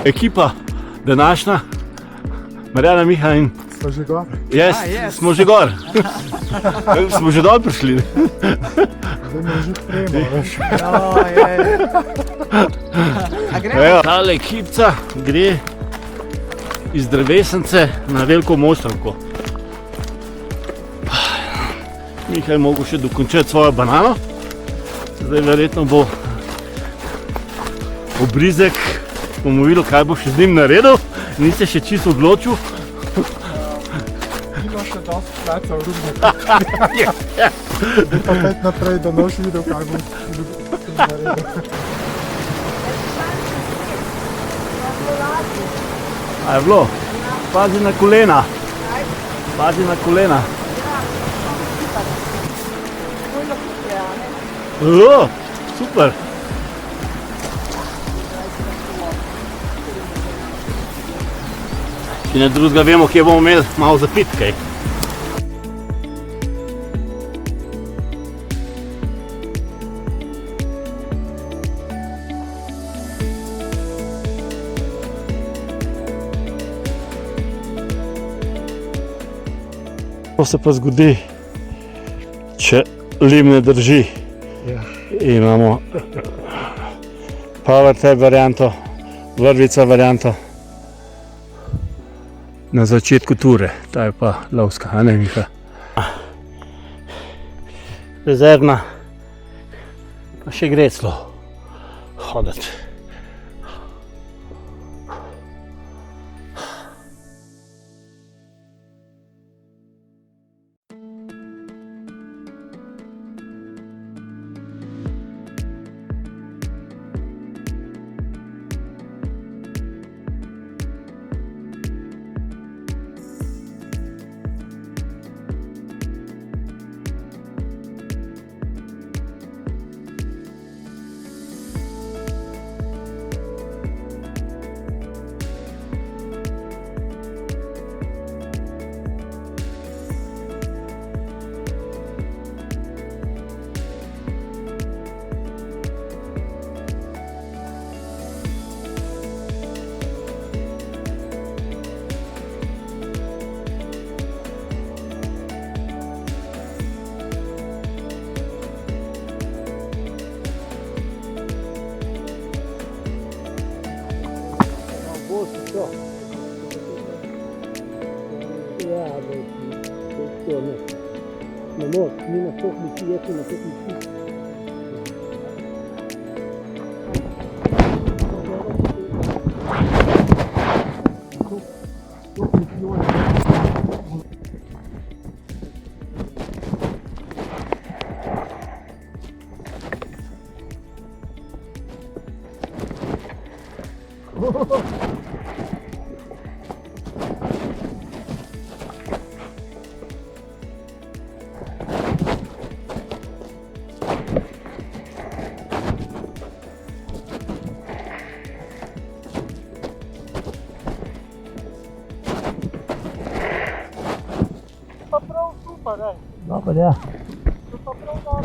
Ekipa današnja, Marjana, Miha in... Smo že gor? Smo že gor. Smo že dol prišli. Zdaj me že premo, veš. Tale ekipca gre iz Drevesnice na Veliko Mojstrovko. Miha je mogel še dokončati svojo banano. Zdaj verjetno bo obrizek, bomo videli, kaj bo še z njim naredil. Ni se še čisto odločil. Ima še dosti placa v rubniku. Pa pet naprej, da noš videl, kaj bom naredil. A je bilo? Pazi na kolena. Pazi na kolena. Super. Če ne drugega vemo, kje bomo imeli malo za pit kaj. To se pa zgodi, če lim ne drži. Imamo power tab varianto, vrvica varianto. Na začetku ture, ta je pa lovska, a ne, Miha? Rezervna, pa še greclo hoditi. Ne moreš, ni na toh misli, jaz na toh misli. Pa prav super, ej. Dobar, ja. To pa prav dobro,